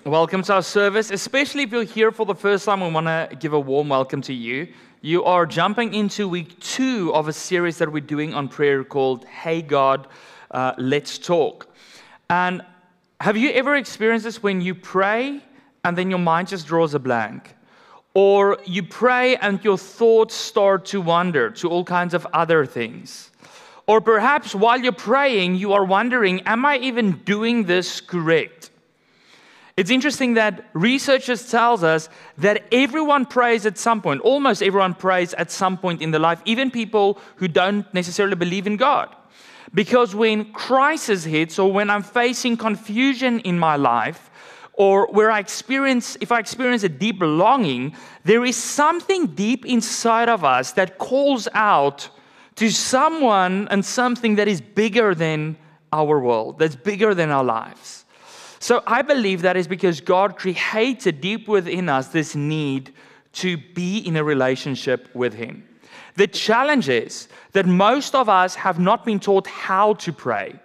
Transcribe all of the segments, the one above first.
Welcome to our service. Especially if you're here for the first time, we want to give a warm welcome to you. You are jumping into week 2 of a series that we're doing on prayer called Hey God, Let's Talk. And have you ever experienced this when you pray and then your mind just draws a blank? Or you pray and your thoughts start to wander to all kinds of other things? Or perhaps while you're praying, you are wondering, am I even doing this correct? It's interesting that researchers tells us that everyone prays at some point. Almost everyone prays at some point in their life, even people who don't necessarily believe in God. Because when crisis hits, or when I'm facing confusion in my life, or if I experience a deep longing, there is something deep inside of us that calls out to someone and something that is bigger than our world, that's bigger than our lives. So I believe that is because God created deep within us this need to be in a relationship with Him. The challenge is that most of us have not been taught how to pray.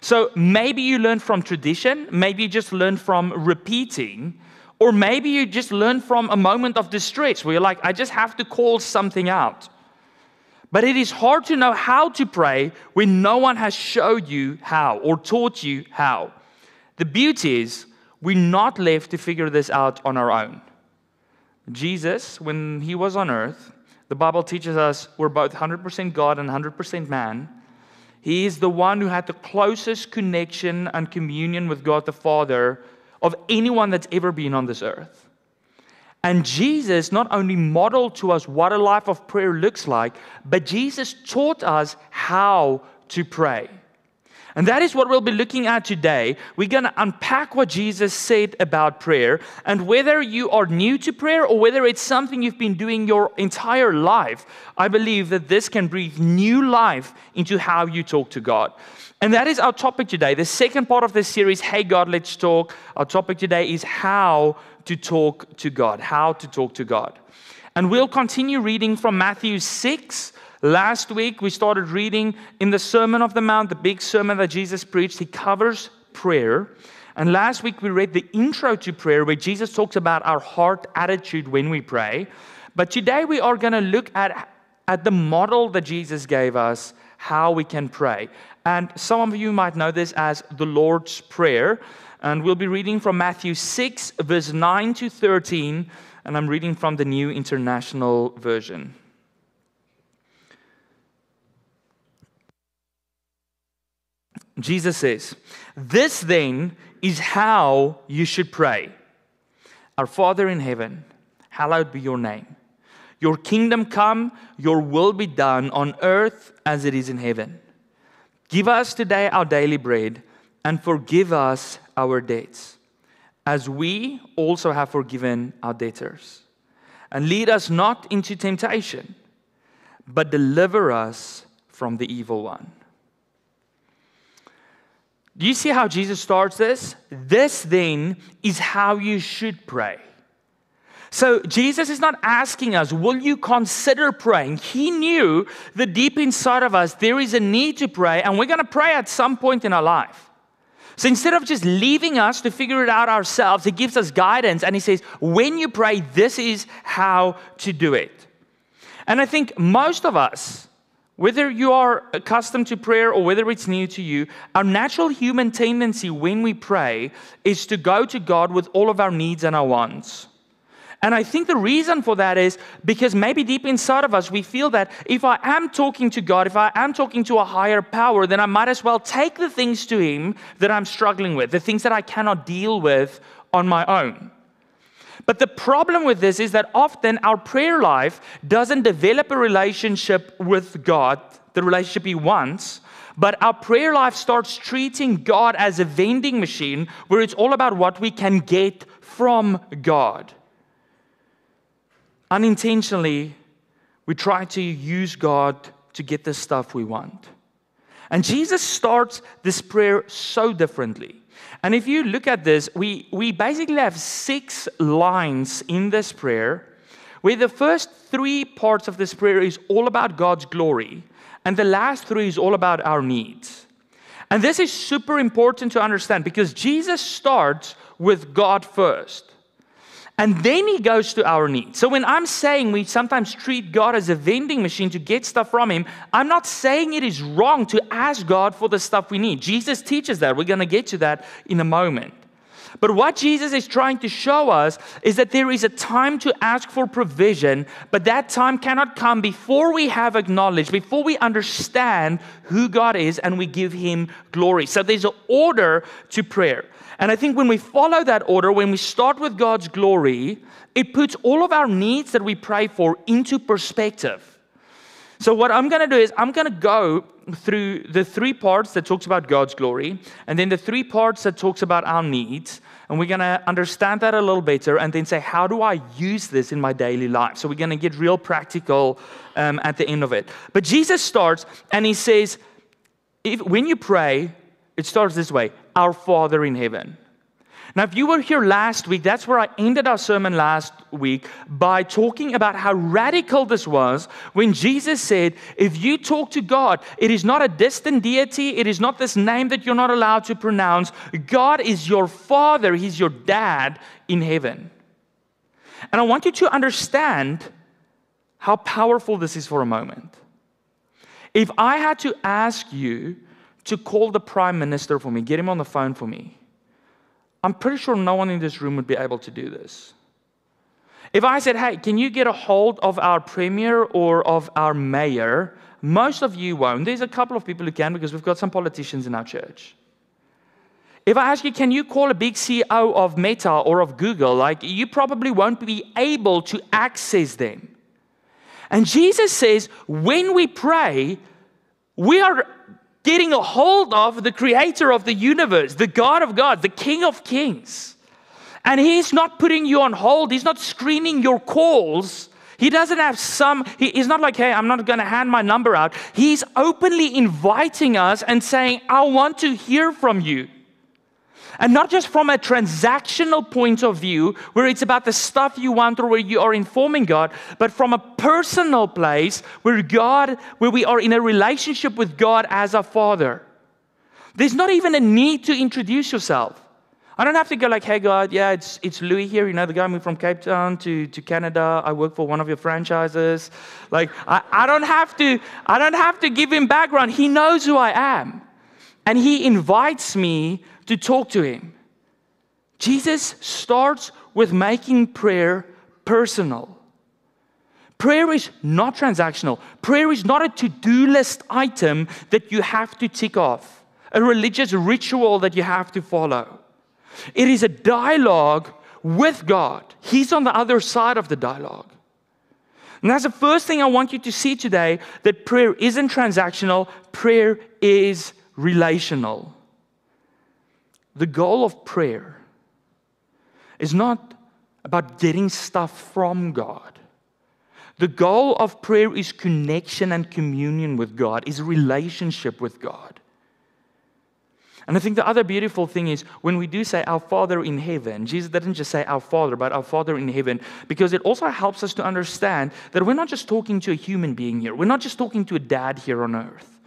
So maybe you learn from tradition, maybe you just learn from repeating, or maybe you just learn from a moment of distress where you're like, I just have to call something out. But it is hard to know how to pray when no one has showed you how or taught you how. The beauty is, we're not left to figure this out on our own. Jesus, when He was on earth, the Bible teaches us we're both 100% God and 100% man. He is the one who had the closest connection and communion with God the Father of anyone that's ever been on this earth. And Jesus not only modeled to us what a life of prayer looks like, but Jesus taught us how to pray. And that is what we'll be looking at today. We're going to unpack what Jesus said about prayer. And whether you are new to prayer or whether it's something you've been doing your entire life, I believe that this can breathe new life into how you talk to God. And that is our topic today. The second part of this series, Hey God, Let's Talk. Our topic today is how to talk to God. How to talk to God. And we'll continue reading from Matthew 6. Last week, we started reading in the Sermon on the Mount, the big sermon that Jesus preached. He covers prayer. And last week, we read the intro to prayer where Jesus talks about our heart attitude when we pray. But today, we are going to look at the model that Jesus gave us, how we can pray. And some of you might know this as the Lord's Prayer. And we'll be reading from Matthew 6, verse 9 to 13. And I'm reading from the New International Version. Jesus says, "This then is how you should pray. Our Father in heaven, hallowed be your name. Your kingdom come, your will be done on earth as it is in heaven. Give us today our daily bread and forgive us our debts, as we also have forgiven our debtors. And lead us not into temptation, but deliver us from the evil one." Do you see how Jesus starts this? This then is how you should pray. So Jesus is not asking us, will you consider praying? He knew that deep inside of us there is a need to pray, and we're going to pray at some point in our life. So instead of just leaving us to figure it out ourselves, He gives us guidance, and He says, when you pray, this is how to do it. And I think most of us, whether you are accustomed to prayer or whether it's new to you, our natural human tendency when we pray is to go to God with all of our needs and our wants. And I think the reason for that is because maybe deep inside of us, we feel that if I am talking to God, if I am talking to a higher power, then I might as well take the things to Him that I'm struggling with, the things that I cannot deal with on my own. But the problem with this is that often our prayer life doesn't develop a relationship with God, the relationship He wants, but our prayer life starts treating God as a vending machine where it's all about what we can get from God. Unintentionally, we try to use God to get the stuff we want. And Jesus starts this prayer so differently. And if you look at this, we basically have 6 lines in this prayer, where the first 3 parts of this prayer is all about God's glory, and the last 3 is all about our needs. And this is super important to understand because Jesus starts with God first. And then he goes to our needs. So when I'm saying we sometimes treat God as a vending machine to get stuff from him, I'm not saying it is wrong to ask God for the stuff we need. Jesus teaches that. We're going to get to that in a moment. But what Jesus is trying to show us is that there is a time to ask for provision, but that time cannot come before we have acknowledged, before we understand who God is and we give him glory. So there's an order to prayer. And I think when we follow that order, when we start with God's glory, it puts all of our needs that we pray for into perspective. So what I'm going to do is I'm going to go through the 3 parts that talks about God's glory, and then the 3 parts that talks about our needs, and we're going to understand that a little better, and then say, how do I use this in my daily life? So we're going to get real practical at the end of it. But Jesus starts, and he says, when you pray, it starts this way: Our Father in heaven. Now, if you were here last week, that's where I ended our sermon last week by talking about how radical this was when Jesus said, if you talk to God, it is not a distant deity, it is not this name that you're not allowed to pronounce. God is your Father, he's your dad in heaven. And I want you to understand how powerful this is for a moment. If I had to ask you to call the Prime Minister for me, get him on the phone for me, I'm pretty sure no one in this room would be able to do this. If I said, hey, can you get a hold of our Premier or of our Mayor? Most of you won't. There's a couple of people who can because we've got some politicians in our church. If I ask you, can you call a big CEO of Meta or of Google? You probably won't be able to access them. And Jesus says, when we pray, we are getting a hold of the creator of the universe, the God of gods, the King of kings. And he's not putting you on hold. He's not screening your calls. He doesn't have he's not like, hey, I'm not going to hand my number out. He's openly inviting us and saying, I want to hear from you. And not just from a transactional point of view, where it's about the stuff you want or where you are informing God, but from a personal place where we are in a relationship with God as our Father. There's not even a need to introduce yourself. I don't have to go like, hey God, yeah, it's Louis here, the guy moved from Cape Town to Canada. I work for one of your franchises. I don't have to give him background. He knows who I am. And he invites me to talk to him. Jesus starts with making prayer personal. Prayer is not transactional. Prayer is not a to-do list item that you have to tick off, a religious ritual that you have to follow. It is a dialogue with God. He's on the other side of the dialogue. And that's the first thing I want you to see today, that prayer isn't transactional, prayer is relational. The goal of prayer is not about getting stuff from God. The goal of prayer is connection and communion with God, is relationship with God. And I think the other beautiful thing is when we do say our Father in heaven, Jesus didn't just say our Father, but our Father in heaven, because it also helps us to understand that we're not just talking to a human being here. We're not just talking to a dad here on earth.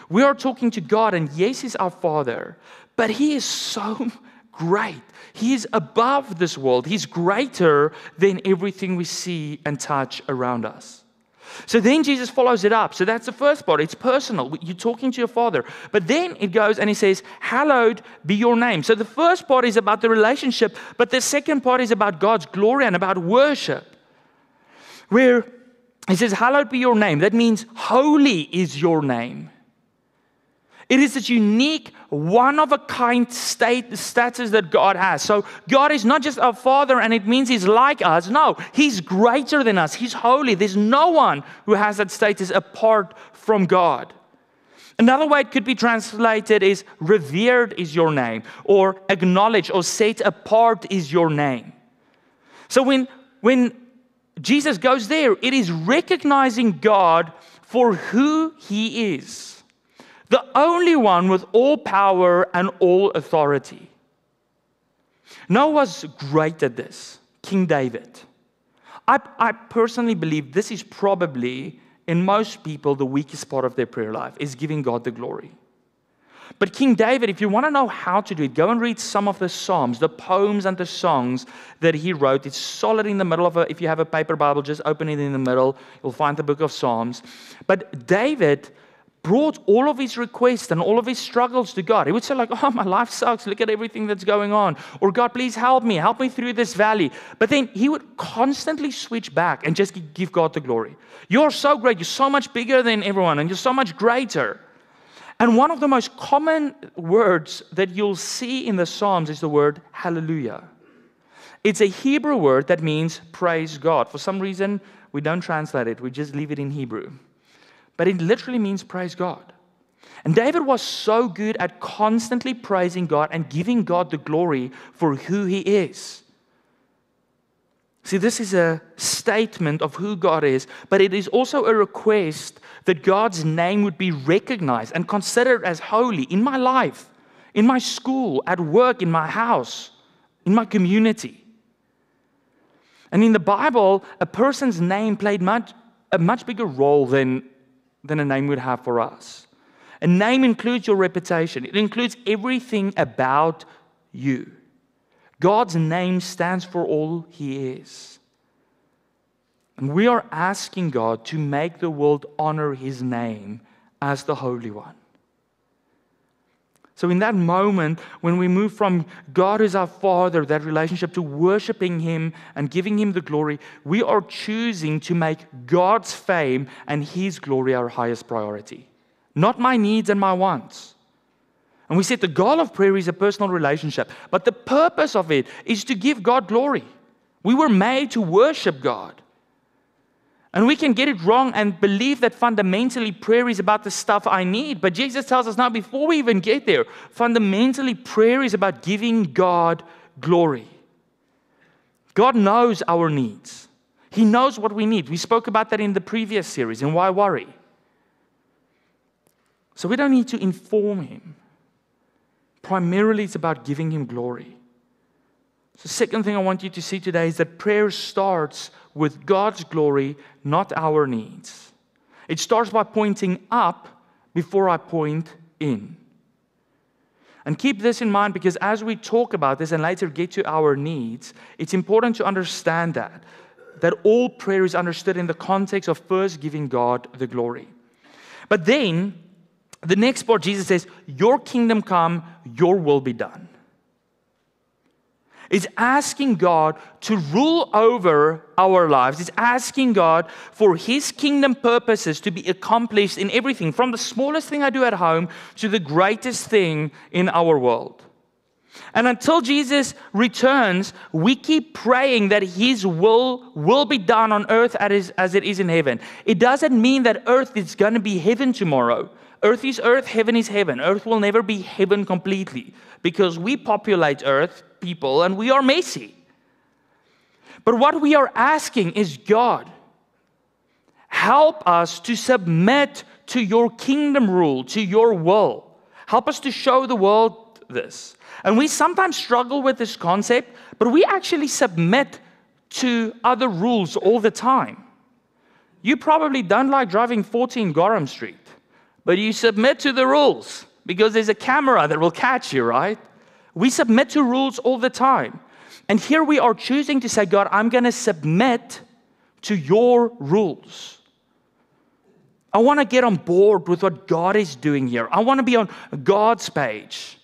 We are talking to God, and yes, he's our Father, but he is so great. He is above this world. He's greater than everything we see and touch around us. So then Jesus follows it up. So that's the first part. It's personal. You're talking to your Father. But then it goes and he says, hallowed be your name. So the first part is about the relationship, but the second part is about God's glory and about worship. Where he says, hallowed be your name. That means holy is your name. It is this unique, one-of-a-kind status that God has. So God is not just our Father and it means he's like us. No, he's greater than us. He's holy. There's no one who has that status apart from God. Another way it could be translated is revered is your name, or acknowledged or set apart is your name. So when Jesus goes there, it is recognizing God for who he is. The only one with all power and all authority. Noah was great at this, King David. I personally believe this is probably, in most people, the weakest part of their prayer life, is giving God the glory. But King David, if you want to know how to do it, go and read some of the Psalms, the poems and the songs that he wrote. It's solid in the middle of if you have a paper Bible, just open it in the middle. You'll find the book of Psalms. But David brought all of his requests and all of his struggles to God. He would say like, oh, my life sucks. Look at everything that's going on. Or God, please help me. Help me through this valley. But then he would constantly switch back and just give God the glory. You're so great. You're so much bigger than everyone. And you're so much greater. And one of the most common words that you'll see in the Psalms is the word hallelujah. It's a Hebrew word that means praise God. For some reason, we don't translate it. We just leave it in Hebrew. But it literally means praise God. And David was so good at constantly praising God and giving God the glory for who He is. See, this is a statement of who God is, but it is also a request that God's name would be recognized and considered as holy in my life, in my school, at work, in my house, in my community. And in the Bible, a person's name played a much bigger role than a name would have for us. A name includes your reputation. It includes everything about you. God's name stands for all He is. And we are asking God to make the world honor His name as the Holy One. So in that moment, when we move from God as our Father, that relationship, to worshiping Him and giving Him the glory, we are choosing to make God's fame and His glory our highest priority. Not my needs and my wants. And we said the goal of prayer is a personal relationship, but the purpose of it is to give God glory. We were made to worship God. And we can get it wrong and believe that fundamentally prayer is about the stuff I need. But Jesus tells us now, before we even get there, fundamentally prayer is about giving God glory. God knows our needs. He knows what we need. We spoke about that in the previous series, in Why Worry? So we don't need to inform Him. Primarily, it's about giving Him glory. So the second thing I want you to see today is that prayer starts with God's glory, not our needs. It starts by pointing up before I point in. And keep this in mind, because as we talk about this and later get to our needs, it's important to understand that all prayer is understood in the context of first giving God the glory. But then, the next part, Jesus says, your kingdom come, your will be done. It's asking God to rule over our lives. It's asking God for His kingdom purposes to be accomplished in everything, from the smallest thing I do at home to the greatest thing in our world. And until Jesus returns, we keep praying that His will be done on earth as it is in heaven. It doesn't mean that earth is going to be heaven tomorrow. Earth is earth, heaven is heaven. Earth will never be heaven completely, because we populate earth, people, and we are messy. But what we are asking is, God, help us to submit to your kingdom rule, to your will. Help us to show the world this. And we sometimes struggle with this concept, but we actually submit to other rules all the time. You probably don't like driving 14 Gorham Street, but you submit to the rules because there's a camera that will catch you, right? We submit to rules all the time. And here we are choosing to say, God, I'm going to submit to your rules. I want to get on board with what God is doing here. I want to be on God's page.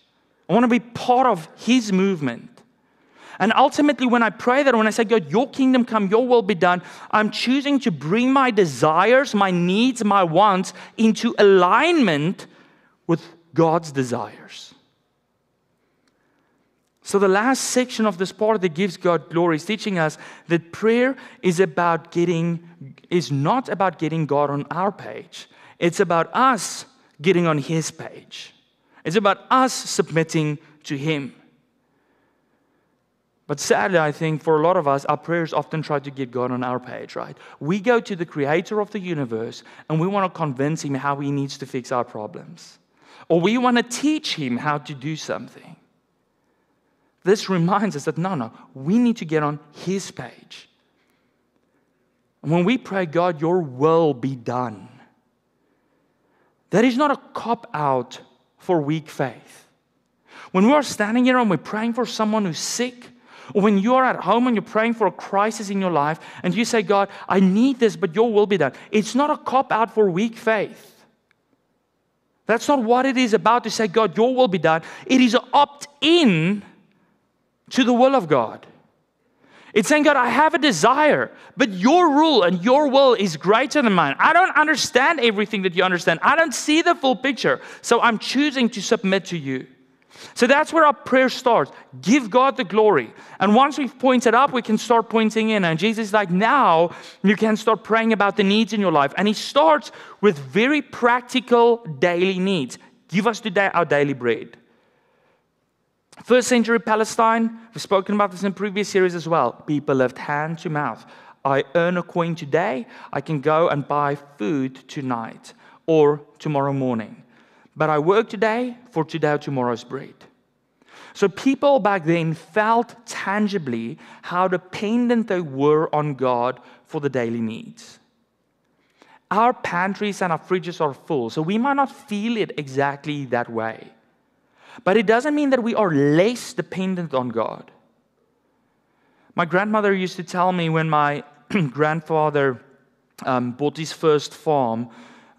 I want to be part of His movement. And ultimately, when I pray that, when I say, God, your kingdom come, your will be done, I'm choosing to bring my desires, my needs, my wants into alignment with God's desires. So the last section of this part that gives God glory is teaching us that prayer is not about getting God on our page. It's about us getting on His page. It's about us submitting to Him. But sadly, I think for a lot of us, our prayers often try to get God on our page, right? We go to the creator of the universe and we want to convince Him how He needs to fix our problems. Or we want to teach Him how to do something. This reminds us that no, we need to get on His page. And when we pray, God, your will be done, that is not a cop-out for weak faith. When we are standing here and we're praying for someone who's sick, or when you are at home and you're praying for a crisis in your life, and you say, God, I need this, but your will be done. It's not a cop-out for weak faith. That's not what it is about to say, God, your will be done. It is an opt-in to the will of God. It's saying, God, I have a desire, but your rule and your will is greater than mine. I don't understand everything that you understand. I don't see the full picture, so I'm choosing to submit to you. So that's where our prayer starts. Give God the glory. And once we've pointed up, we can start pointing in. And Jesus is like, now you can start praying about the needs in your life. And He starts with very practical daily needs. Give us today our daily bread. First century Palestine, we've spoken about this in previous series as well. People lived hand to mouth. I earn a coin today, I can go and buy food tonight or tomorrow morning. But I work today for today or tomorrow's bread. So people back then felt tangibly how dependent they were on God for the daily needs. Our pantries and our fridges are full, so we might not feel it exactly that way. But it doesn't mean that we are less dependent on God. My grandmother used to tell me when my grandfather bought his first farm,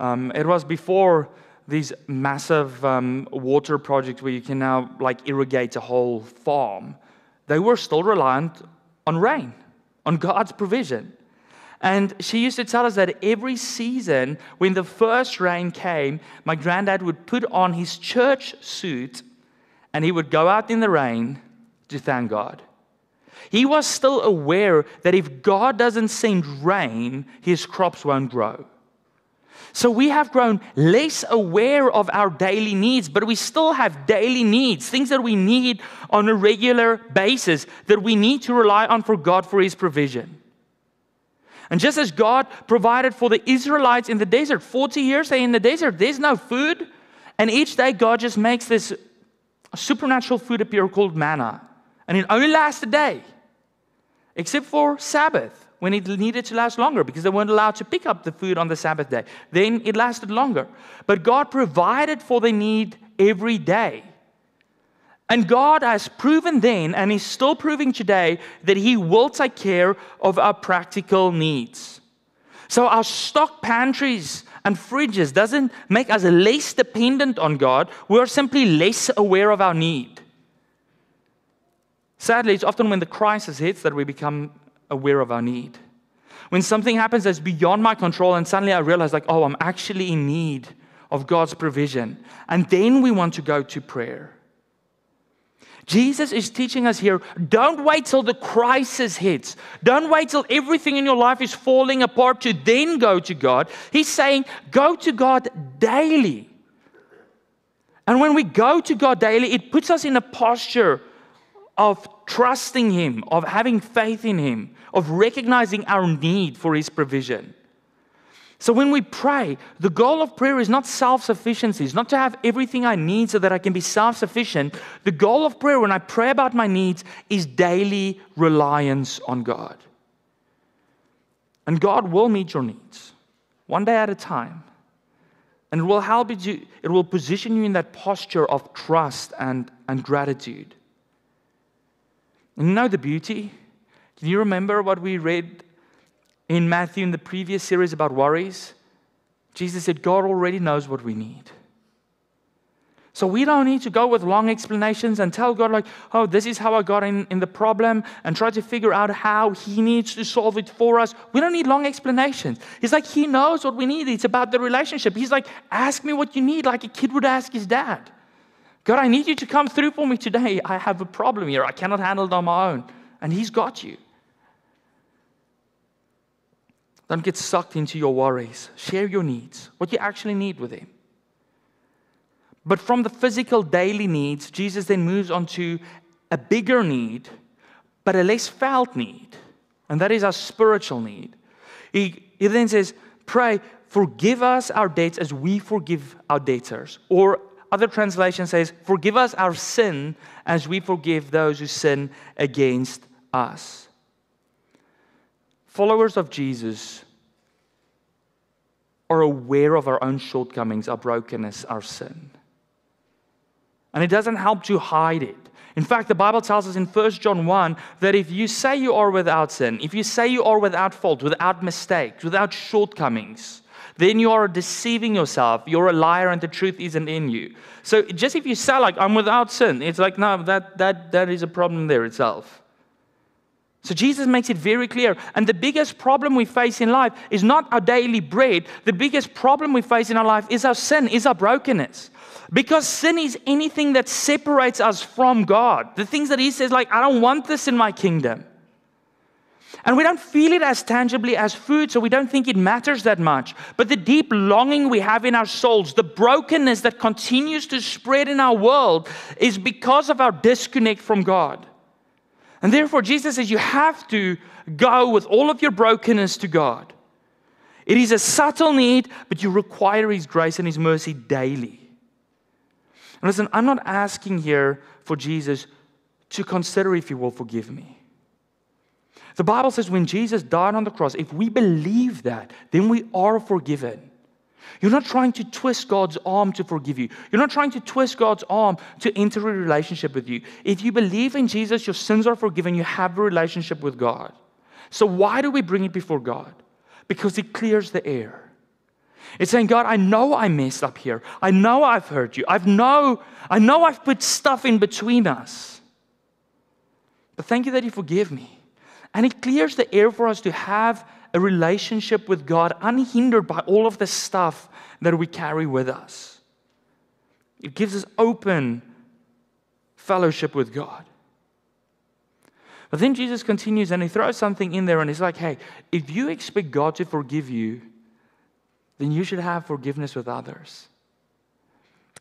it was before these massive water projects where you can now irrigate a whole farm. They were still reliant on rain, on God's provision. And she used to tell us that every season, when the first rain came, my granddad would put on his church suit and he would go out in the rain to thank God. He was still aware that if God doesn't send rain, his crops won't grow. So we have grown less aware of our daily needs, but we still have daily needs, things that we need on a regular basis, that we need to rely on for God for His provision. And just as God provided for the Israelites in the desert, 40 years they're in the desert, there's no food, and each day God just makes this supernatural food appear called manna. And it only lasts a day, except for Sabbath, when it needed to last longer because they weren't allowed to pick up the food on the Sabbath day. Then it lasted longer. But God provided for their need every day. And God has proven then, and is still proving today, that He will take care of our practical needs. So our stock pantries and fridges doesn't make us less dependent on God. We're simply less aware of our need. Sadly, it's often when the crisis hits that we become aware of our need. When something happens that's beyond my control and suddenly I realize I'm actually in need of God's provision. And then we want to go to prayer. Jesus is teaching us here, don't wait till the crisis hits. Don't wait till everything in your life is falling apart to then go to God. He's saying, go to God daily. And when we go to God daily, it puts us in a posture of trusting Him, of having faith in Him, of recognizing our need for His provision. So when we pray, the goal of prayer is not self-sufficiency. It's not to have everything I need so that I can be self-sufficient. The goal of prayer when I pray about my needs is daily reliance on God. And God will meet your needs, one day at a time. And it will help you, it will position you in that posture of trust and gratitude. And you know the beauty? Can you remember what we read in Matthew in the previous series about worries? Jesus said, God already knows what we need. So we don't need to go with long explanations and tell God this is how I got in the problem and try to figure out how He needs to solve it for us. We don't need long explanations. It's like He knows what we need. It's about the relationship. He's like, ask me what you need, like a kid would ask his dad. God, I need you to come through for me today. I have a problem here. I cannot handle it on my own. And He's got you. Don't get sucked into your worries. Share your needs, what you actually need with Him. But from the physical daily needs, Jesus then moves on to a bigger need, but a less felt need. And that is our spiritual need. He then says, pray, forgive us our debts as we forgive our debtors. Or other translation says, forgive us our sin as we forgive those who sin against us. Followers of Jesus are aware of our own shortcomings, our brokenness, our sin. And it doesn't help to hide it. In fact, the Bible tells us in 1 John 1 that if you say you are without sin, if you say you are without fault, without mistakes, without shortcomings, then you are deceiving yourself. You're a liar and the truth isn't in you. So just if you say like, I'm without sin, it's like, no, that is a problem there itself. So Jesus makes it very clear. And the biggest problem we face in life is not our daily bread. The biggest problem we face in our life is our sin, is our brokenness. Because sin is anything that separates us from God. The things that He says, like, I don't want this in my kingdom. And we don't feel it as tangibly as food, so we don't think it matters that much. But the deep longing we have in our souls, the brokenness that continues to spread in our world, is because of our disconnect from God. And therefore, Jesus says you have to go with all of your brokenness to God. It is a subtle need, but you require His grace and His mercy daily. And listen, I'm not asking here for Jesus to consider if He will forgive me. The Bible says when Jesus died on the cross, if we believe that, then we are forgiven. You're not trying to twist God's arm to forgive you. You're not trying to twist God's arm to enter a relationship with you. If you believe in Jesus, your sins are forgiven. You have a relationship with God. So why do we bring it before God? Because it clears the air. It's saying, God, I know I messed up here. I know I've hurt you. I know I've put stuff in between us. But thank you that you forgive me. And it clears the air for us to have a relationship with God unhindered by all of the stuff that we carry with us. It gives us open fellowship with God. But then Jesus continues and He throws something in there and He's like, hey, if you expect God to forgive you, then you should have forgiveness with others.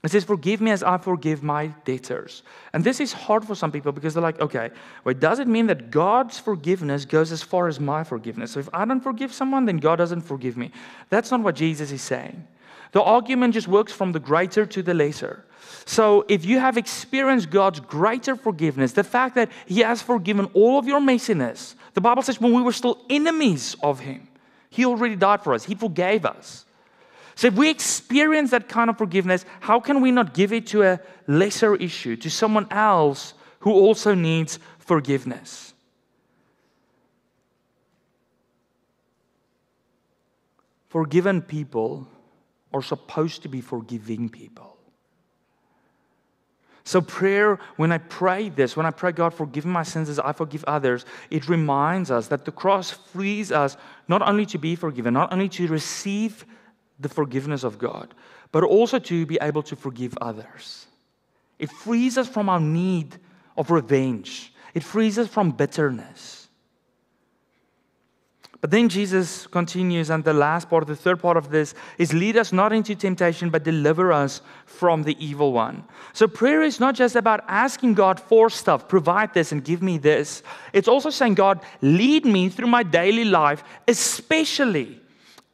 It says, forgive me as I forgive my debtors. And this is hard for some people because they're like, okay, wait, does it mean that God's forgiveness goes as far as my forgiveness? So if I don't forgive someone, then God doesn't forgive me. That's not what Jesus is saying. The argument just works from the greater to the lesser. So if you have experienced God's greater forgiveness, the fact that He has forgiven all of your messiness, the Bible says when we were still enemies of Him, He already died for us. He forgave us. So if we experience that kind of forgiveness, how can we not give it to a lesser issue, to someone else who also needs forgiveness? Forgiven people are supposed to be forgiving people. So prayer, when I pray this, when I pray, God, forgive me my sins as I forgive others, it reminds us that the cross frees us not only to be forgiven, not only to receive the forgiveness of God, but also to be able to forgive others. It frees us from our need of revenge. It frees us from bitterness. But then Jesus continues, and the last part, the third part of this, is lead us not into temptation, but deliver us from the evil one. So prayer is not just about asking God for stuff, provide this and give me this. It's also saying, God, lead me through my daily life, especially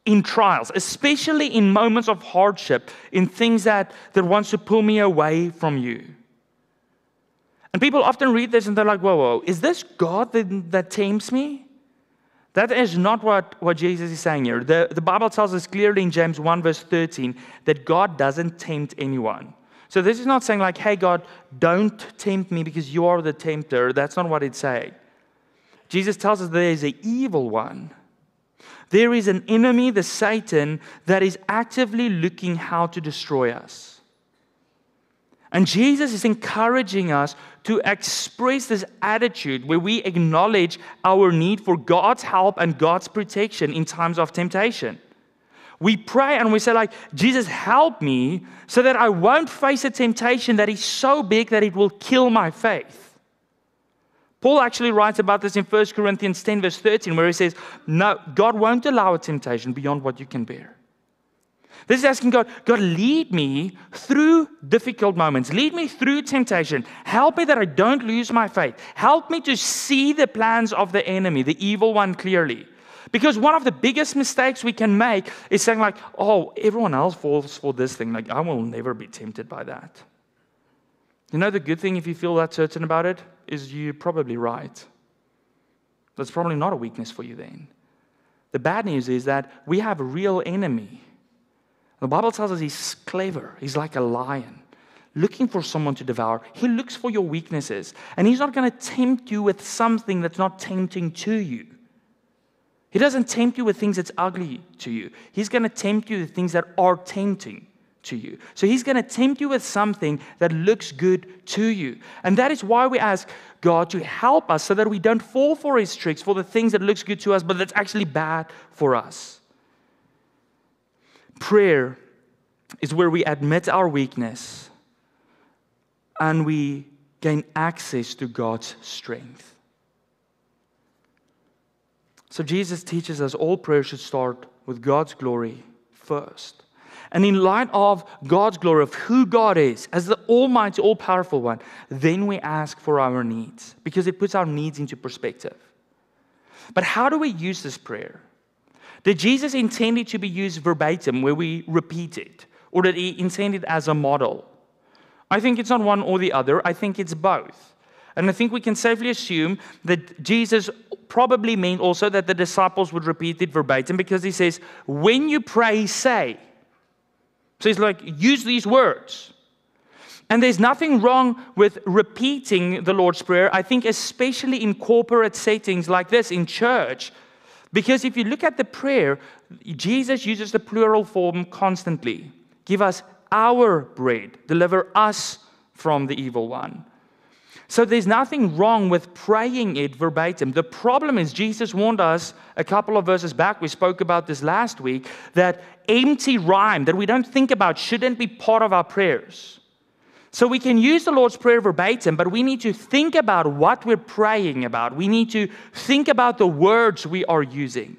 in trials, especially in moments of hardship, in things that wants to pull me away from you. And people often read this and they're like, whoa, is this God that tempts me? That is not what Jesus is saying here. The Bible tells us clearly in James 1 verse 13 that God doesn't tempt anyone. So this is not saying like, hey God, don't tempt me because you are the tempter. That's not what it's saying. Jesus tells us there is an evil one. There is an enemy, the Satan, that is actively looking how to destroy us. And Jesus is encouraging us to express this attitude where we acknowledge our need for God's help and God's protection in times of temptation. We pray and we say like, Jesus, help me so that I won't face a temptation that is so big that it will kill my faith. Paul actually writes about this in 1 Corinthians 10 verse 13 where he says, no, God won't allow a temptation beyond what you can bear. This is asking God, God, lead me through difficult moments. Lead me through temptation. Help me that I don't lose my faith. Help me to see the plans of the enemy, the evil one clearly. Because one of the biggest mistakes we can make is saying like, oh, everyone else falls for this thing. Like, I will never be tempted by that. You know, the good thing if you feel that certain about it is you're probably right. That's probably not a weakness for you then. The bad news is that we have a real enemy. The Bible tells us he's clever. He's like a lion. looking for someone to devour. He looks for your weaknesses. And He's not going to tempt you with something that's not tempting to you. He doesn't tempt you with things that's ugly to you. He's going to tempt you with things that are tempting to you. So He's going to tempt you with something that looks good to you. And that is why we ask God to help us so that we don't fall for His tricks, for the things that looks good to us, but that's actually bad for us. Prayer is where we admit our weakness and we gain access to God's strength. So Jesus teaches us all prayer should start with God's glory first. And in light of God's glory, of who God is, as the Almighty, all-powerful one, then we ask for our needs, because it puts our needs into perspective. But how do we use this prayer? Did Jesus intend it to be used verbatim, where we repeat it? Or did He intend it as a model? I think it's not one or the other. I think it's both. And I think we can safely assume that Jesus probably meant also that the disciples would repeat it verbatim, because He says, when you pray, say. So He's like, use these words. And there's nothing wrong with repeating the Lord's Prayer, I think especially in corporate settings like this, in church. Because if you look at the prayer, Jesus uses the plural form constantly. Give us our bread. Deliver us from the evil one. So there's nothing wrong with praying it verbatim. The problem is Jesus warned us a couple of verses back, we spoke about this last week, that empty rhyme that we don't think about shouldn't be part of our prayers. So we can use the Lord's Prayer verbatim, but we need to think about what we're praying about. We need to think about the words we are using.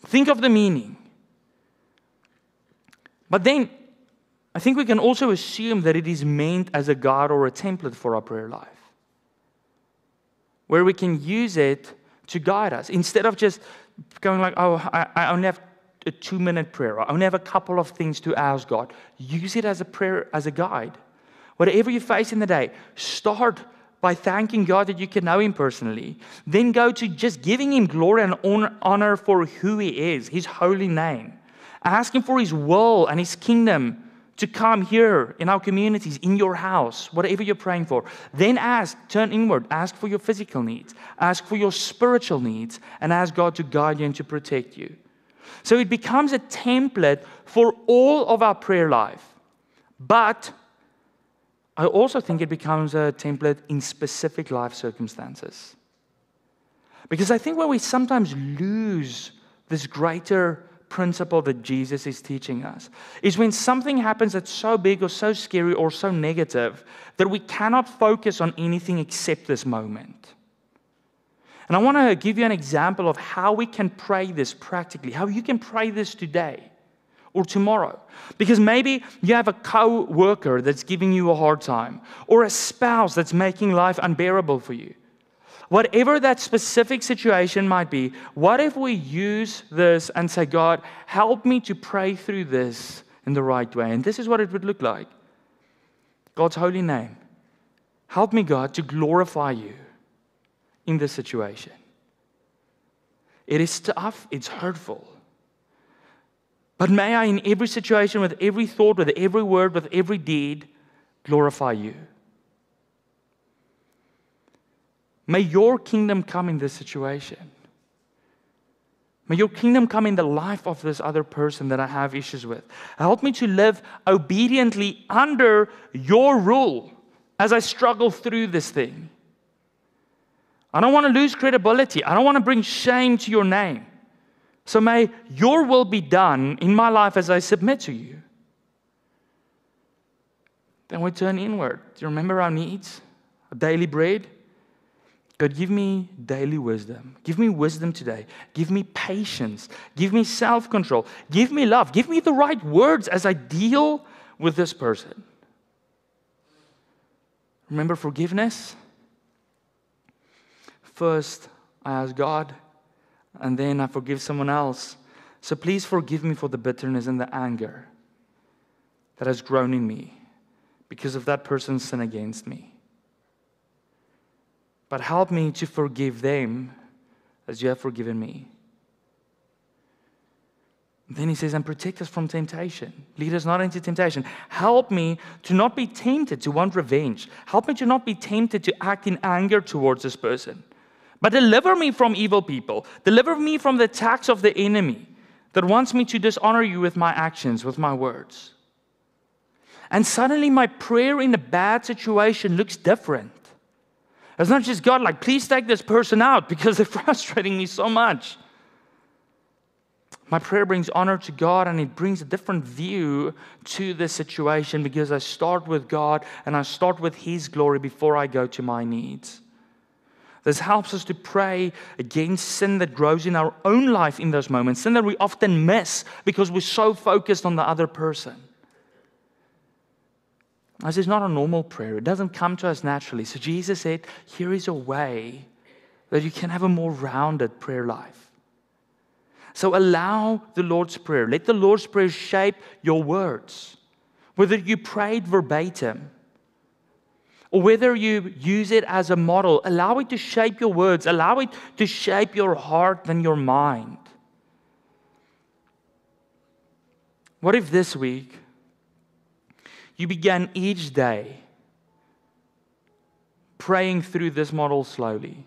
Think of the meaning. But then, I think we can also assume that it is meant as a guide or a template for our prayer life, where we can use it to guide us. Instead of just going like, oh, I only have a 2-minute prayer. I only have a couple of things to ask God. Use it as a prayer, as a guide. Whatever you face in the day, start by thanking God that you can know Him personally. Then go to just giving Him glory and honor for who He is, His holy name. Ask Him for His will and His kingdom to come here in our communities, in your house, whatever you're praying for. Then turn inward, ask for your physical needs, ask for your spiritual needs, and ask God to guide you and to protect you. So it becomes a template for all of our prayer life. But I also think it becomes a template in specific life circumstances. Because I think when we sometimes lose this greater principle that Jesus is teaching us is when something happens that's so big or so scary or so negative that we cannot focus on anything except this moment. And I want to give you an example of how we can pray this practically, how you can pray this today or tomorrow. Because maybe you have a co-worker that's giving you a hard time, or a spouse that's making life unbearable for you. Whatever that specific situation might be, what if we use this and say, God, help me to pray through this in the right way? And this is what it would look like. God's holy name. Help me, God, to glorify you in this situation. It is tough, it's hurtful. But may I, in every situation, with every thought, with every word, with every deed, glorify you. May your kingdom come in this situation. May your kingdom come in the life of this other person that I have issues with. Help me to live obediently under your rule as I struggle through this thing. I don't want to lose credibility. I don't want to bring shame to your name. So may your will be done in my life as I submit to you. Then we turn inward. Do you remember our needs? Our daily bread? God, give me daily wisdom. Give me wisdom today. Give me patience. Give me self-control. Give me love. Give me the right words as I deal with this person. Remember forgiveness? First, I ask God, and then I forgive someone else. So please forgive me for the bitterness and the anger that has grown in me because of that person's sin against me. But help me to forgive them as you have forgiven me. Then he says, and protect us from temptation. Lead us not into temptation. Help me to not be tempted to want revenge. Help me to not be tempted to act in anger towards this person. But deliver me from evil people. Deliver me from the attacks of the enemy that wants me to dishonor you with my actions, with my words. And suddenly my prayer in a bad situation looks different. It's not just, God, like, please take this person out because they're frustrating me so much. My prayer brings honor to God, and it brings a different view to the situation because I start with God and I start with His glory before I go to my needs. This helps us to pray against sin that grows in our own life in those moments, sin that we often miss because we're so focused on the other person. This is not a normal prayer. It doesn't come to us naturally. So Jesus said, here is a way that you can have a more rounded prayer life. So allow the Lord's Prayer. Let the Lord's Prayer shape your words. Whether you prayed verbatim or whether you use it as a model, allow it to shape your words. Allow it to shape your heart and your mind. What if this week you began each day praying through this model slowly?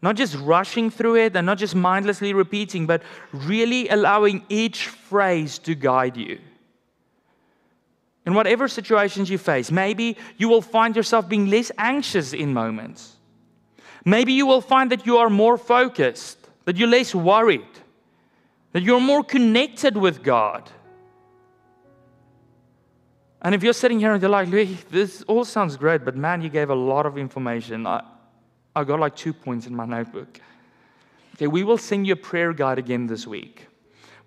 Not just rushing through it and not just mindlessly repeating, but really allowing each phrase to guide you. In whatever situations you face, maybe you will find yourself being less anxious in moments. Maybe you will find that you are more focused, that you're less worried, that you're more connected with God. And if you're sitting here and you're like, Louis, this all sounds great, but man, you gave a lot of information. I got like 2 points in my notebook. Okay, we will send you a prayer guide again this week,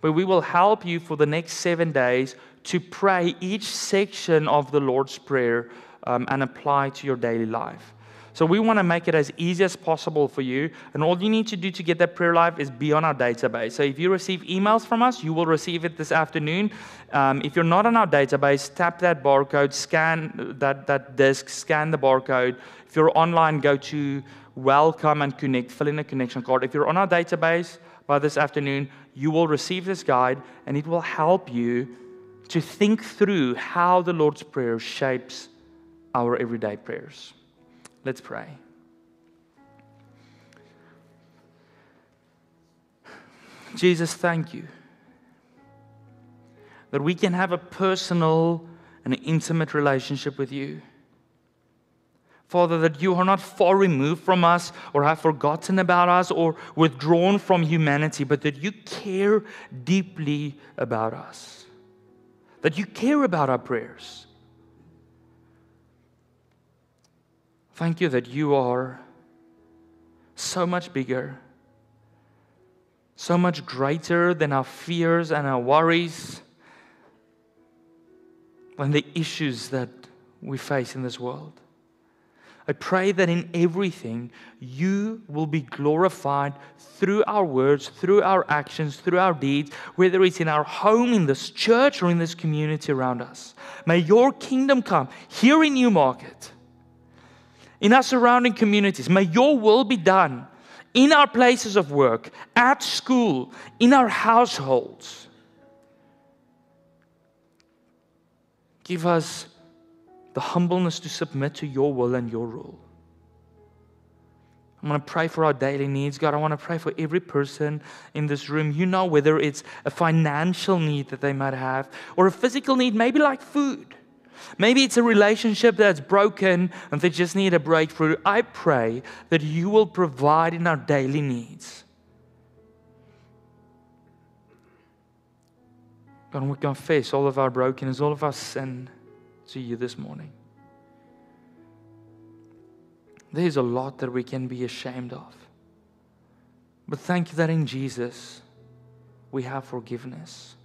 where we will help you for the next 7 days to pray each section of the Lord's Prayer and apply to your daily life. So we want to make it as easy as possible for you. And all you need to do to get that prayer life is be on our database. So if you receive emails from us, you will receive it this afternoon. If you're not on our database, tap that barcode, scan that disc, scan the barcode. If you're online, go to Welcome and Connect, fill in a connection card. If you're on our database by this afternoon, you will receive this guide, and it will help you to think through how the Lord's Prayer shapes our everyday prayers. Let's pray. Jesus, thank you that we can have a personal and intimate relationship with you. Father, that you are not far removed from us or have forgotten about us or withdrawn from humanity, but that you care deeply about us. That you care about our prayers. Thank you that you are so much bigger, so much greater than our fears and our worries, than the issues that we face in this world. I pray that in everything, you will be glorified through our words, through our actions, through our deeds, whether it's in our home, in this church, or in this community around us. May your kingdom come here in Newmarket, in our surrounding communities. May your will be done in our places of work, at school, in our households. Give us the humbleness to submit to your will and your rule. I'm going to pray for our daily needs. God, I want to pray for every person in this room. You know, whether it's a financial need that they might have or a physical need, maybe like food. Maybe it's a relationship that's broken and they just need a breakthrough. I pray that you will provide in our daily needs. God, we confess all of our brokenness, all of our sin to you this morning. There's a lot that we can be ashamed of. But thank you that in Jesus we have forgiveness.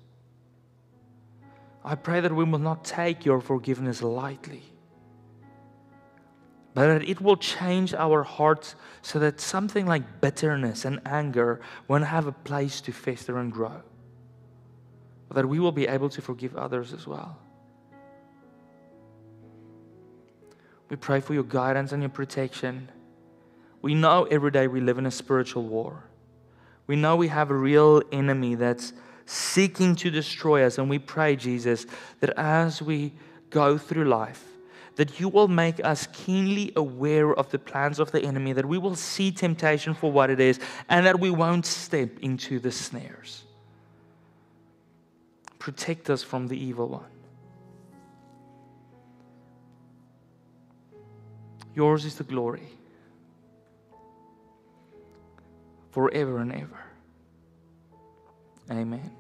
I pray that we will not take your forgiveness lightly, but that it will change our hearts so that something like bitterness and anger won't have a place to fester and grow, but that we will be able to forgive others as well. We pray for your guidance and your protection. We know every day we live in a spiritual war. We know we have a real enemy that's seeking to destroy us. And we pray, Jesus, that as we go through life, that you will make us keenly aware of the plans of the enemy, that we will see temptation for what it is, and that we won't step into the snares. Protect us from the evil one. Yours is the glory, forever and ever. Amen.